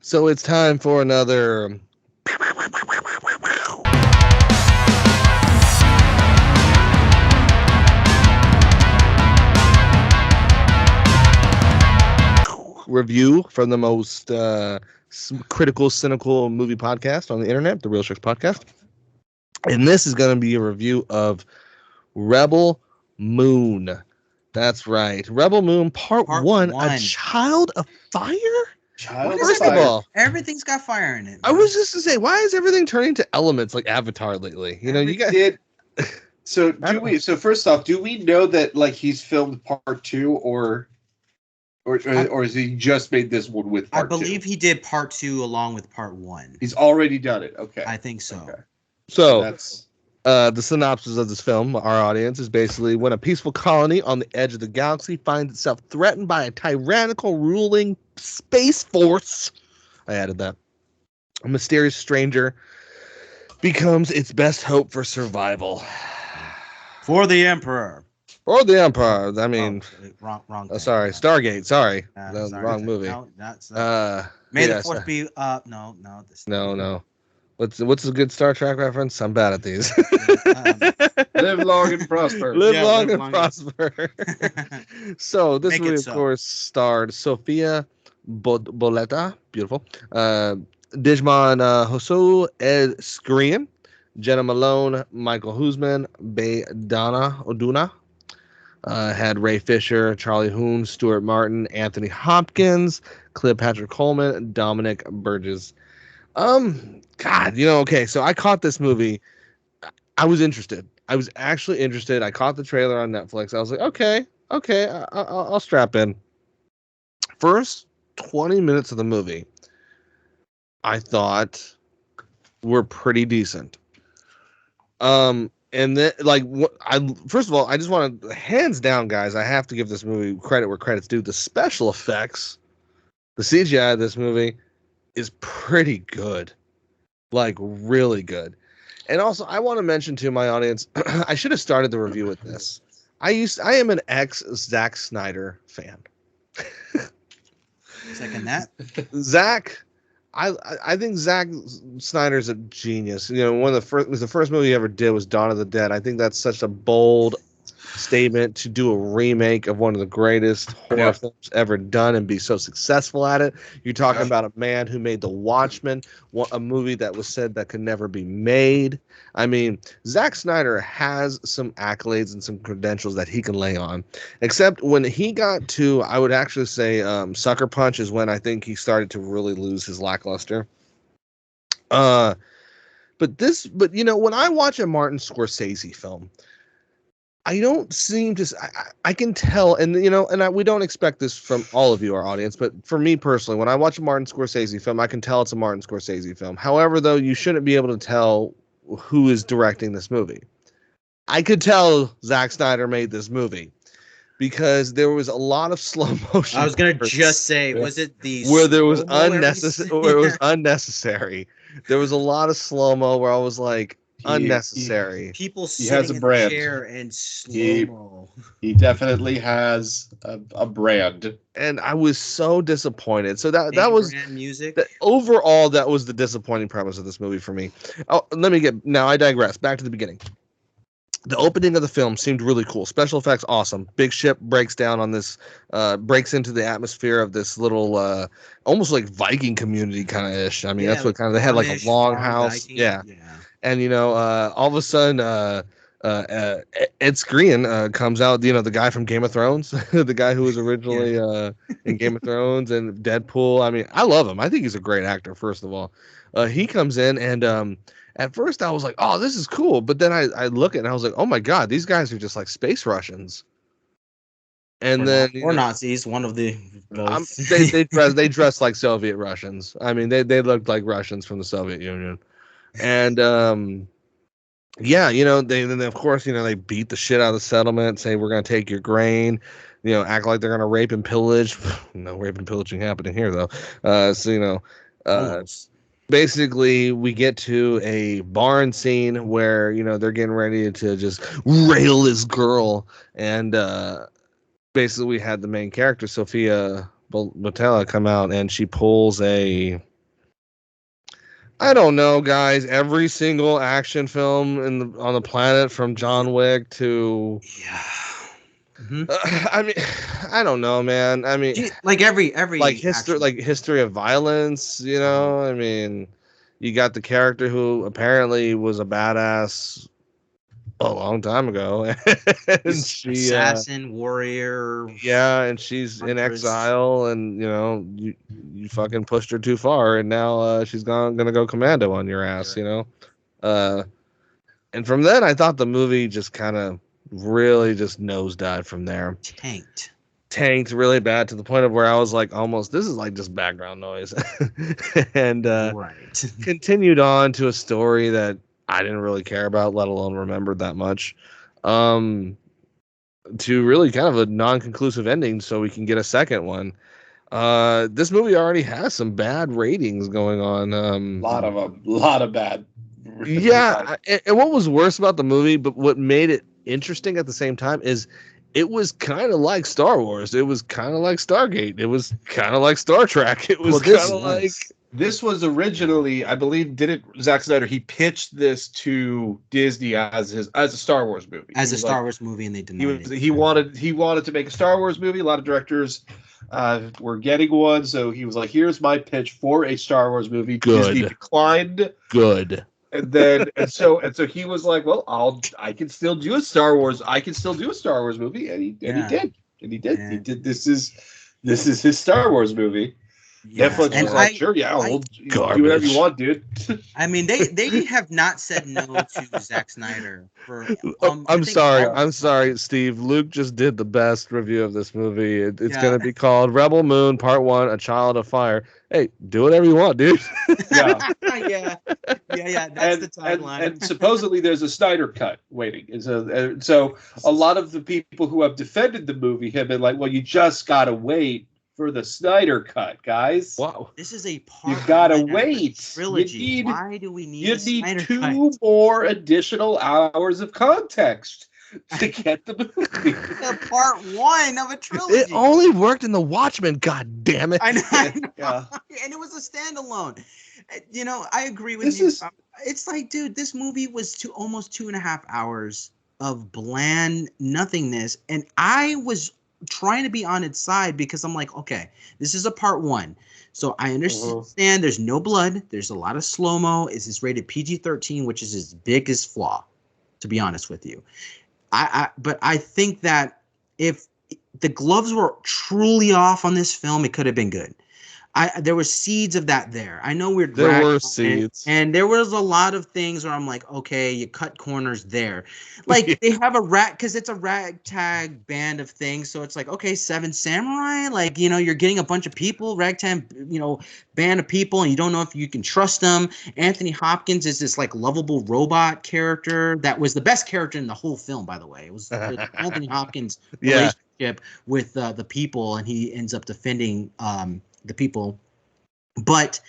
So it's time for another review from the most critical, cynical movie podcast on the internet, the Real Sharks Podcast. And this is going to be a review of Rebel Moon. That's right. Rebel Moon Part 1, A Child of Fire? First of all, everything's got fire in it. I was just to say, why is everything turning to elements like Avatar lately? You know, you guys. So first off, do we know that like he's filmed part 2 or has he just made this one with part 2? I believe he did part 2 along with part 1. He's already done it. Okay. I think so. Okay. So that's the synopsis of this film, our audience, is basically when a peaceful colony on the edge of the galaxy finds itself threatened by a tyrannical ruling space force. I added that. A mysterious stranger becomes its best hope for survival. For the Emperor. Or the Empire. I mean, wrong. Sorry, Stargate. Sorry, sorry. Wrong movie. No, May the Force be. No. What's a good Star Trek reference? I'm bad at these. Live long and prosper. Live long and prosper. So this movie, of course, starred Sofia Boletta, beautiful. Dijman Hosso, Ed Skrein, Jenna Malone, Michael Husman, Bay Oduna. Had Ray Fisher, Charlie Hoon, Stuart Martin, Anthony Hopkins, Cleopatra Coleman, Dominic Burgess. God, okay, so I caught this movie. I was interested. I was actually interested. I caught the trailer on Netflix. I was like, okay, I'll strap in. First 20 minutes of the movie, I thought were pretty decent. And then, first of all, I just want to, hands down, guys, I have to give this movie credit where credit's due. The special effects, the CGI of this movie is pretty good. Like, really good. And also, I want to mention to my audience, I should have started the review with this. I am an ex-Zack Snyder fan. Second that. Zack, I think Zack Snyder's a genius. One of the first movie he ever did was Dawn of the Dead. I think that's such a bold statement to do a remake of one of the greatest horror films ever done and be so successful at it. You're talking about a man who made The Watchmen, a movie that was said that could never be made. I mean, Zack Snyder has some accolades and some credentials that he can lay on, except when he got to, I would actually say, Sucker Punch is when I think he started to really lose his lackluster. But when I watch a Martin Scorsese film, I don't seem to. I can tell, and we don't expect this from all of you, our audience, but for me personally, when I watch a Martin Scorsese film, I can tell it's a Martin Scorsese film. However, though, you shouldn't be able to tell who is directing this movie. I could tell Zack Snyder made this movie because there was a lot of slow motion. I was gonna just say, was it where there was unnecessary? Where it was unnecessary. There was a lot of slow mo where I was like. Unnecessary. People sitting in a chair and slow-mo. He definitely has a brand, and I was so disappointed. So that was music. Overall, that was the disappointing premise of this movie for me. Now I digress. Back to the beginning. The opening of the film seemed really cool. Special effects, awesome. Big ship breaks down on this, breaks into the atmosphere of this little, almost like Viking community kind of ish. I mean, that's what kind of, they had like a long house. Viking. Yeah. And, all of a sudden, Ed Skrein comes out, the guy from Game of Thrones, the guy who was originally in Game of Thrones and Deadpool. I mean, I love him. I think he's a great actor, first of all. He comes in and at first I was like, oh, this is cool. But then I look at it and I was like, oh, my God, these guys are just like space Russians. And or Nazis, one of the both. They dress like Soviet Russians. I mean, they looked like Russians from the Soviet Union. And then of course they beat the shit out of the settlement, say we're gonna take your grain, act like they're gonna rape and pillage. No rape and pillaging happening here though. Basically we get to a barn scene where they're getting ready to just rail this girl, and basically we had the main character Sofia Botella come out, and she pulls a I don't know, guys. Every single action film on the planet, from John Wick to Mm-hmm. I mean, I don't know, man. I mean, like every history of violence. You know, I mean, you got the character who apparently was a badass a long time ago, and she assassin, warrior. Yeah, and she's in exile, and you fucking pushed her too far, and now she's gonna go commando on your ass. And from then I thought the movie just kind of really just nosedived from there. Tanked really bad, to the point of where I was like, almost, this is like just background noise. And continued on to a story that I didn't really care about, let alone remember that much, to really kind of a non-conclusive ending, so we can get a second one. This movie already has some bad ratings going on. A lot of bad. Yeah, and what was worse about the movie, but what made it interesting at the same time, is it was kind of like Star Wars. It was kind of like Stargate. It was kind of like Star Trek. It was kind of like... This was originally, I believe, Zack Snyder, he pitched this to Disney as a Star Wars movie. As a Star Wars movie, and they denied it. He wanted to make a Star Wars movie. A lot of directors were getting one, so he was like, "Here's my pitch for a Star Wars movie." Good. Disney declined. Good. And then and so he was like, "Well, I can still do a Star Wars movie," and he did. Yeah. He did. This is his Star Wars movie. Yeah. Netflix was like, "Sure, yeah, do whatever you want, dude." I mean, they have not said no to Zack Snyder for. I'm sorry, Steve. Luke just did the best review of this movie. It's gonna be called Rebel Moon Part 1: A Child of Fire. Hey, do whatever you want, dude. Yeah. That's the tagline. And supposedly there's a Snyder cut waiting. So a lot of the people who have defended the movie have been like, "Well, you just gotta wait for the Snyder cut, guys." Wow. This is a part. You gotta wait. Trilogy. Why do we need? You need 2 more additional hours of context to get the movie. Part 1 of a trilogy. It only worked in The Watchmen. God damn it! I know. Yeah. And it was a standalone. I agree with you. It's like, dude, this movie was almost 2.5 hours of bland nothingness, and I was trying to be on its side, because I'm like, okay, this is a part 1, so I understand there's no blood, there's a lot of slow-mo, it's rated PG-13, which is his biggest flaw, to be honest with you. But I think that if the gloves were truly off on this film, it could have been good. There were seeds of that there. I know there were seeds, and there was a lot of things where I'm like, okay, you cut corners there. Like they have because it's a ragtag band of things, so it's like, okay, 7 Samurai, like, you're getting a bunch of people, ragtag, band of people, and you don't know if you can trust them. Anthony Hopkins is this like lovable robot character that was the best character in the whole film, by the way. It was Anthony Hopkins' relationship with the people, and he ends up defending the people, but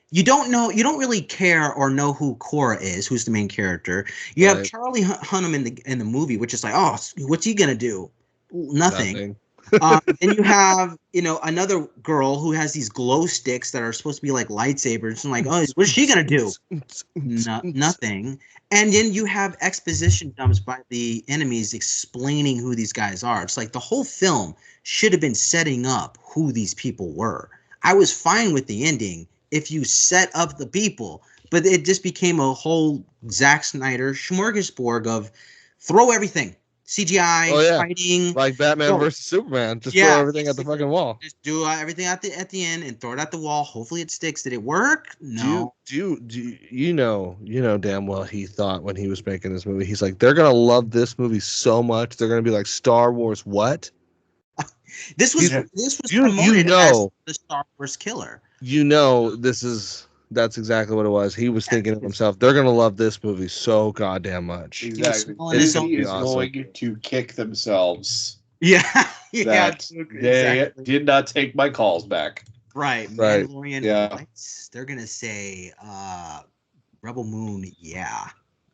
you don't really care or know who Cora is, who's the main character. You have Charlie Hunnam in the movie, which is like, oh, what's he gonna do? Nothing. And you have another girl who has these glow sticks that are supposed to be like lightsabers, and like, oh, what's she gonna do? Nothing. And then you have exposition dumps by the enemies explaining who these guys are. It's like the whole film should have been setting up who these people were. I was fine with the ending if you set up the people, but it just became a whole Zack Snyder smorgasbord of throw everything. CGI, fighting. Like Batman versus Superman. Just throw everything at the fucking wall. Just do everything at the end and throw it at the wall. Hopefully it sticks. Did it work? No. Do you know damn well he thought when he was making this movie, he's like, they're going to love this movie so much. They're going to be like, Star Wars what? This was promoted as the Star Wars killer. That's exactly what it was. He was thinking to himself, they're gonna love this movie so goddamn much. Exactly. Disney is going to kick themselves. Yeah. They did not take my calls back. Right. Mandalorian Lights, they're gonna say Rebel Moon,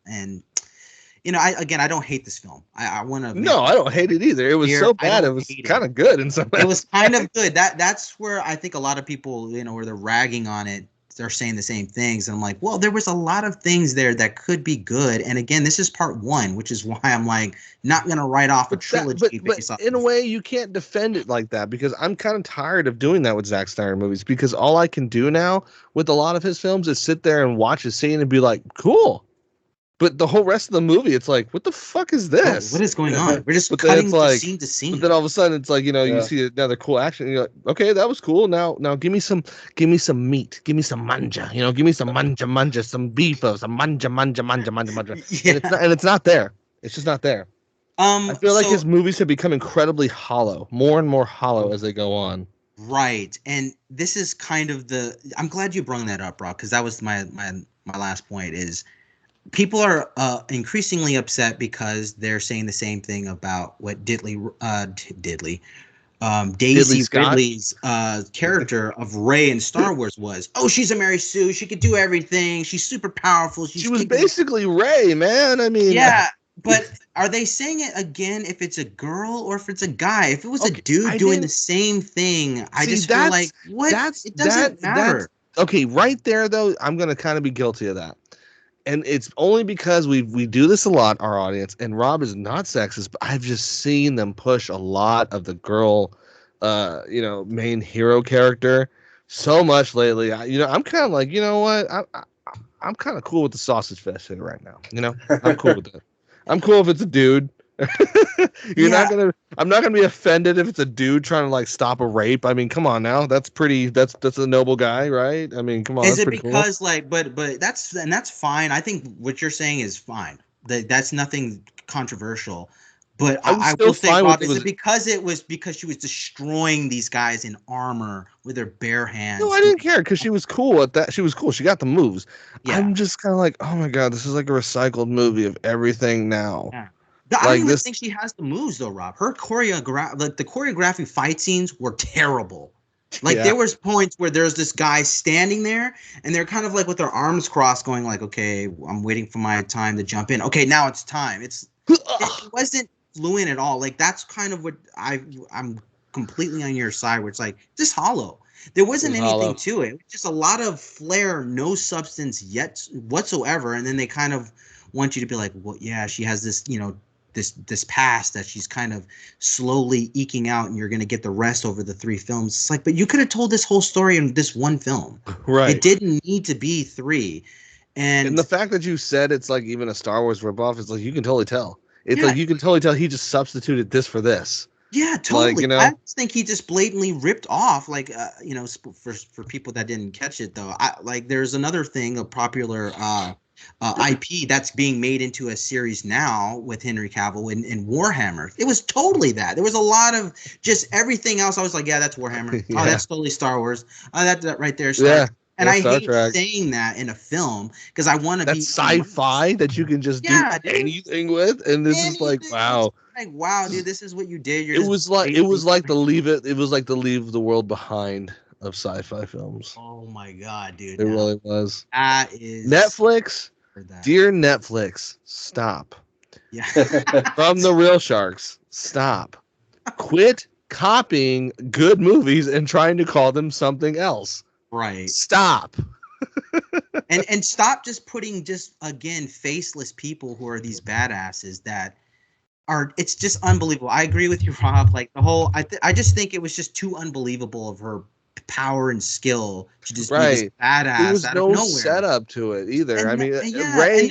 and I don't hate this film. I want to. No, I don't hate it either. It was so bad. It was kind of good in some. It was kind of good. That's where I think a lot of people, where they're ragging on it, they're saying the same things. And I'm like, well, there was a lot of things there that could be good. And again, this is part one, which is why I'm like not gonna write off a trilogy. But in a way, you can't defend it like that, because I'm kind of tired of doing that with Zack Snyder movies, because all I can do now with a lot of his films is sit there and watch a scene and be like, cool. But the whole rest of the movie, it's like, what the fuck is this? What is going on? We're just cutting scene to scene. But then all of a sudden, it's like, you see another cool action. And you're like, okay, that was cool. Now give me some meat. Give me some manja. Give me some manja, some beef, or some manja. Yeah. And it's not there. It's just not there. I feel like his movies have become incredibly hollow, more and more hollow as they go on. Right. And this is kind of I'm glad you brought that up, Rob, because that was my last point is, people are increasingly upset because they're saying the same thing about what Daisy Ridley's character of Rey in Star Wars was. Oh, she's a Mary Sue. She could do everything. She's super powerful. She was basically Rey, man. I mean, yeah. But are they saying it again if it's a girl or if it's a guy? If it was a dude doing the same thing, I just feel like, what? It doesn't matter. Okay, right there, though, I'm going to kind of be guilty of that. And it's only because we do this a lot, our audience, and Rob is not sexist, but I've just seen them push a lot of the girl, main hero character so much lately. I'm kind of like, you know what? I'm kind of cool with the sausage fest shit right now. I'm cool with it. I'm cool if it's a dude. I'm not gonna be offended if it's a dude trying to like stop a rape. I mean, come on now. That's a noble guy, right? I mean, come on. Is it because cool. but that's fine. I think what you're saying is fine. That's nothing controversial. But I will say, Bob, is it because she was destroying these guys in armor with her bare hands? No, I didn't care because she was cool at that. She was cool. She got the moves. Yeah. I'm just kind of like, oh my god, this is like a recycled movie of everything now. Yeah. I don't even think she has the moves though, Rob. Her the choreography fight scenes were terrible. There was points where there's this guy standing there and they're kind of like with their arms crossed going like, okay, I'm waiting for my time to jump in. Okay, now it's time. It wasn't fluent at all. Like that's kind of what I'm completely on your side where it's like just hollow. There wasn't anything to it. Just a lot of flair, no substance yet whatsoever. And then they kind of want you to be like, well, yeah, she has this, this past that she's kind of slowly eking out, and you're going to get the rest over the 3 films. It's like, but you could have told this whole story in this one film. Right. It didn't need to be 3. And the fact that you said it's like even a Star Wars ripoff is like, you can totally tell. It's like, you can totally tell he just substituted this for this. Yeah, totally. I just think he just blatantly ripped off, for people that didn't catch it though. There's another thing, a popular IP that's being made into a series now with Henry Cavill in Warhammer. It was totally that. There was a lot of just everything else. I was like, yeah, that's Warhammer. Yeah. Oh, that's totally Star Wars. Oh, that right there. And I hate saying that in a film because I want to be sci-fi that you can just do anything with, and this is like, wow. Like, wow, dude, this is what you did. It was like the Leave the World Behind of sci-fi films. Oh my god, dude. It really was. That is Netflix. Dear Netflix, stop. Yeah. From the Real Sharks, stop. Quit copying good movies and trying to call them something else. Right. Stop. and stop just putting again faceless people who are these badasses that are, it's just unbelievable. I agree with you, Rob. Like the whole I just think it was just too unbelievable of her power and skill to just be this badass. There was out no of nowhere. Setup to it either. Rey,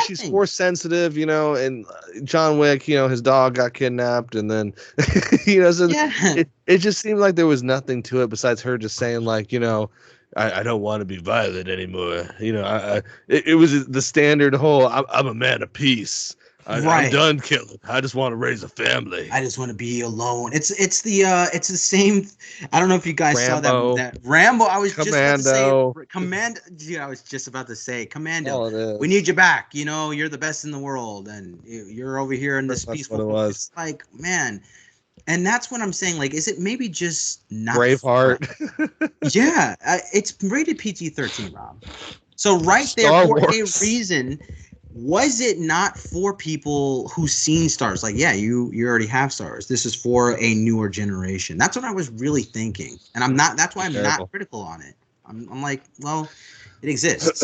she's force sensitive, and John Wick, his dog got kidnapped, and then it just seemed like there was nothing to it besides her just saying like, I don't want to be violent anymore. It was the standard whole I'm a man of peace. I'm done killing. I just want to raise a family. I just want to be alone. It's the same. I don't know if you guys saw that Rambo. I was Commando. just about to say Commando. Yeah, I was just about to say Commando. We need you back. You're the best in the world, and you're over here in this peaceful. What it was. It's like, man, and that's what I'm saying. Like, is it maybe just not Braveheart? Yeah, it's rated PG-13, Rob. So there for a reason. Was it not for people who've seen Stars? Like, yeah, you already have Stars. This is for a newer generation. That's what I was really thinking. And that's why I'm not critical on it. I'm like, well, it exists.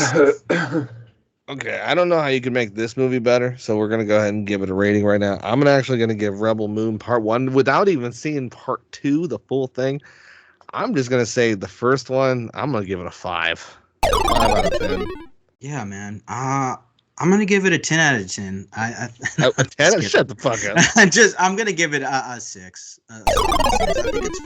Okay, I don't know how you can make this movie better, so we're gonna go ahead and give it a rating right now. I'm actually gonna give Rebel Moon Part 1 without even seeing Part 2, the full thing. I'm just gonna say the first one, I'm gonna give it a 5. 5 out of 10. Yeah, man. I'm gonna give it a 10 out of 10. A 10? Shut the fuck up. I'm gonna give it a 6. I think it's